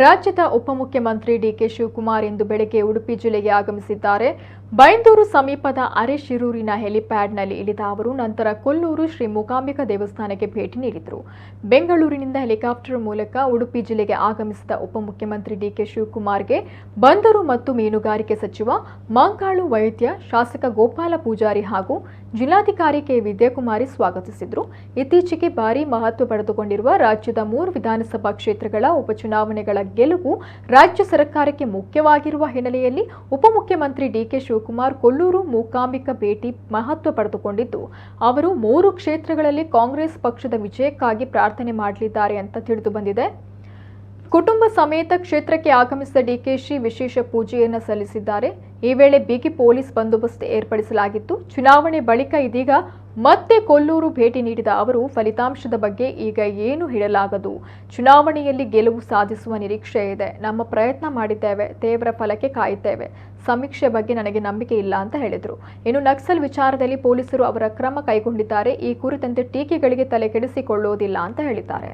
ರಾಜ್ಯದ ಉಪಮುಖ್ಯಮಂತ್ರಿ ಡಿಕೆ ಶಿವಕುಮಾರ್ ಇಂದು ಬೆಳಗ್ಗೆ ಉಡುಪಿ ಜಿಲ್ಲೆಗೆ ಆಗಮಿಸಿದ್ದಾರೆ. ಬೈಂದೂರು ಸಮೀಪದ ಅರೆಶಿರೂರಿನ ಹೆಲಿಪ್ಯಾಡ್ನಲ್ಲಿ ಇಳಿದ ಅವರು ನಂತರ ಕೊಲ್ಲೂರು ಶ್ರೀ ಮೂಕಾಂಬಿಕಾ ದೇವಸ್ಥಾನಕ್ಕೆ ಭೇಟಿ ನೀಡಿದರು. ಬೆಂಗಳೂರಿನಿಂದ ಹೆಲಿಕಾಪ್ಟರ್ ಮೂಲಕ ಉಡುಪಿ ಜಿಲ್ಲೆಗೆ ಆಗಮಿಸಿದ ಉಪಮುಖ್ಯಮಂತ್ರಿ ಡಿಕೆ ಶಿವಕುಮಾರ್ಗೆ ಬಂದರು ಮತ್ತು ಮೀನುಗಾರಿಕೆ ಸಚಿವ ಮಂಕಾಳು ವೈದ್ಯ, ಶಾಸಕ ಗೋಪಾಲ ಪೂಜಾರಿ ಹಾಗೂ ಜಿಲ್ಲಾಧಿಕಾರಿ ಕೆ ವಿದ್ಯಾಕುಮಾರಿ ಸ್ವಾಗತಿಸಿದರು. ಇತ್ತೀಚೆಗೆ ಭಾರೀ ಮಹತ್ವ ಪಡೆದುಕೊಂಡಿರುವ ರಾಜ್ಯದ 3 ವಿಧಾನಸಭಾ ಕ್ಷೇತ್ರಗಳ ಉಪಚುನಾವಣೆಗಳ ಗೆಲುವು ರಾಜ್ಯ ಸರ್ಕಾರಕ್ಕೆ ಮುಖ್ಯವಾಗಿರುವ ಹಿನ್ನೆಲೆಯಲ್ಲಿ ಉಪಮುಖ್ಯಮಂತ್ರಿ ಡಿಕೆ ಶಿವಕುಮಾರ್ ಕೊಲ್ಲೂರು ಮೂಕಾಂಬಿಕಾ ಭೇಟಿ ಮಹತ್ವ ಪಡೆದುಕೊಂಡಿದ್ದು, ಅವರು 3 ಕ್ಷೇತ್ರಗಳಲ್ಲಿ ಕಾಂಗ್ರೆಸ್ ಪಕ್ಷದ ವಿಜಯಕ್ಕಾಗಿ ಪ್ರಾರ್ಥನೆ ಮಾಡಲಿದ್ದಾರೆ ಅಂತ ತಿಳಿದು ಬಂದಿದೆ. ಕುಟುಂಬ ಸಮೇತ ಕ್ಷೇತ್ರಕ್ಕೆ ಆಗಮಿಸಿದ ಡಿಕೆಶಿ ವಿಶೇಷ ಪೂಜೆಯನ್ನು ಸಲ್ಲಿಸಿದ್ದಾರೆ. ಈ ವೇಳೆ ಬಿಗಿ ಪೊಲೀಸ್ ಬಂದೋಬಸ್ತ್ ಏರ್ಪಡಿಸಲಾಗಿತ್ತು. ಚುನಾವಣೆ ಬಳಿಕ ಇದೀಗ ಮತ್ತೆ ಕೊಲ್ಲೂರು ಭೇಟಿ ನೀಡಿದ ಅವರು ಫಲಿತಾಂಶದ ಬಗ್ಗೆ ಈಗ ಏನು ಹೇಳಲಾಗದು, ಚುನಾವಣೆಯಲ್ಲಿ ಗೆಲುವು ಸಾಧಿಸುವ ನಿರೀಕ್ಷೆ ಇದೆ, ನಮ್ಮ ಪ್ರಯತ್ನ ಮಾಡಿದ್ದೇವೆ, ದೇವರ ಫಲಕ್ಕೆ ಕಾಯುತ್ತೇವೆ, ಸಮೀಕ್ಷೆ ಬಗ್ಗೆ ನನಗೆ ನಂಬಿಕೆ ಇಲ್ಲ ಅಂತ ಹೇಳಿದರು. ಇನ್ನು ನಕ್ಸಲ್ ವಿಚಾರದಲ್ಲಿ ಪೊಲೀಸರು ಅವರ ಕ್ರಮ ಕೈಗೊಂಡಿದ್ದಾರೆ, ಈ ಕುರಿತಂತೆ ಟೀಕೆಗಳಿಗೆ ತಲೆ ಕೆಡಿಸಿಕೊಳ್ಳುವುದಿಲ್ಲ ಅಂತ ಹೇಳಿದ್ದಾರೆ.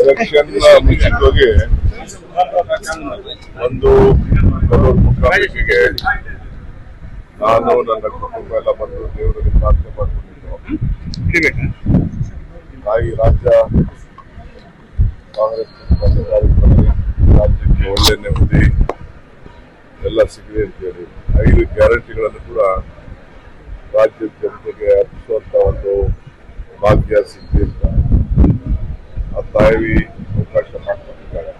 ಎಲೆಕ್ಷನ್ ಮುಂಚಿತವಾಗಿ ಒಂದು ಮುಖಾಮುಖಿಗೆ ನಾನು ನನ್ನ ಕುಟುಂಬ ಎಲ್ಲ ಬಂದು ದೇವರಲ್ಲಿ ಪ್ರಾರ್ಥನೆ ಮಾಡಿಕೊಂಡಿದ್ದು. ಈ ರಾಜ್ಯ ಕಾಂಗ್ರೆಸ್ ರಾಜ್ಯಕ್ಕೆ ಒಳ್ಳೆ ನೆಮ್ಮದಿ ಎಲ್ಲ ಸಿಗಲಿ ಅಂತೇಳಿ 5 ಗ್ಯಾರಂಟಿಗಳನ್ನು ಕೂಡ ರಾಜ್ಯದ ಜನತೆಗೆ ಅರ್ಪಿಸುವಂತ ಒಂದು ಭಾಗ್ಯ ಸಿಗ್ಲಿಲ್ಲ. ಆ ತಾಯಿ ಅವಕಾಶ ಮಾಡಿಕೊಂಡಿದ್ದಾರೆ.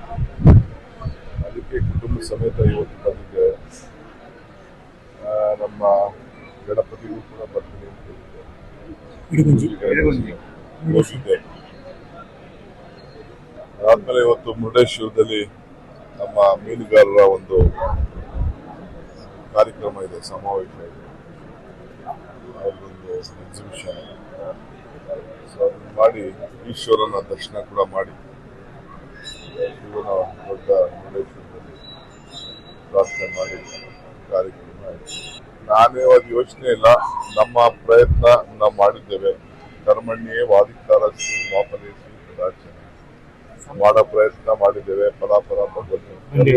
ಅದಕ್ಕೆ ಕುಟುಂಬ ಸಮೇತ ಇವತ್ತು ಬಂದಿದೆ. ನಮ್ಮ ಗಣಪತಿಗೂ ಕೂಡ ಬರ್ತೀನಿ ಅಂತ ಹೇಳಿದ್ದೆ. ಅದಾದ್ಮೇಲೆ ಇವತ್ತು ಮುರುಡೇಶ್ವರದಲ್ಲಿ ನಮ್ಮ ಮೀನುಗಾರರ ಒಂದು ಕಾರ್ಯಕ್ರಮ ಇದೆ, ಸಮಾವೇಶ ಇದೆ, ಅವ್ರದ್ದೊಂದು ಎಕ್ಸಿಬಿಷನ್. ಸೊ ಅದನ್ನು ಮಾಡಿ ಈಶ್ವರನ ದರ್ಶನ ಕೂಡ ಮಾಡಿ ಶಿವನ ದೊಡ್ಡ ಮುರುಡೇಶ್ವರದಲ್ಲಿ ಪ್ರಾರ್ಥನೆ ಮಾಡಿ ಕಾರ್ಯಕ್ರಮ ಆಯಿತು. ನಾನೇ ಅದು ಯೋಚನೆ ಇಲ್ಲ, ನಮ್ಮ ಪ್ರಯತ್ನ ನಾವು ಮಾಡಿದ್ದೇವೆ. ಕರ್ಮಣ್ಯೇ ವಾದಿತಾರಸ್ಸು ವಾಪನೇಸಿ ಕದಾಚನ ಮಾಡೋ ಪ್ರಯತ್ನ ಮಾಡಿದ್ದೇವೆ. ಫಲಾಫಲ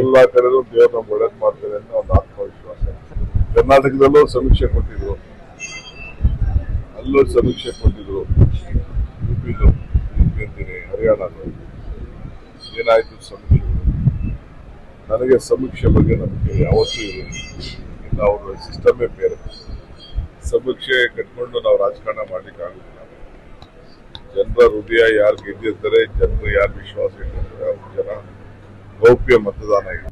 ಎಲ್ಲ ಕಡೆಗೂ ದೇವರು ನಮ್ಗೆ ಒಳ್ಳೇದು ಮಾಡ್ತೇವೆ ಅನ್ನೋ ಒಂದು ಆತ್ಮವಿಶ್ವಾಸ. ಕರ್ನಾಟಕದಲ್ಲೂ ಸಮೀಕ್ಷೆ ಕೊಟ್ಟಿದ್ರು, ಅಲ್ಲೂ ಸಮೀಕ್ಷೆ ಕೊಟ್ಟಿದ್ರು, ಯುಪಿದು ಅಂತೀನಿ, ಹರಿಯಾಣದ್ದು ಏನಾಯ್ತು ಸಮೀಕ್ಷೆ. ನನಗೆ ಸಮೀಕ್ಷೆ ಬಗ್ಗೆ ನಂಬಿಕೆ ಯಾವತ್ತೂ ಇದೆ. ಇನ್ನು ಅವ್ರ ಸಿಸ್ಟಮೇ ಬೇರೆ. ಸಮೀಕ್ಷೆ ಕಟ್ಕೊಂಡು ನಾವು ರಾಜಕಾರಣ ಮಾಡ್ಲಿಕ್ಕೆ ಆಗುದಿಲ್ಲ. ಜನರ ಹೃದಯ ಯಾರು ಗೆದ್ದಿರ್ತಾರೆ, ಜನರು ಯಾರು ವಿಶ್ವಾಸ ಇಟ್ಟಿರ್ತಾರೆ, ಅವ್ರ ಜನ ಗೌಪ್ಯ ಮತದಾನ ಇದೆ.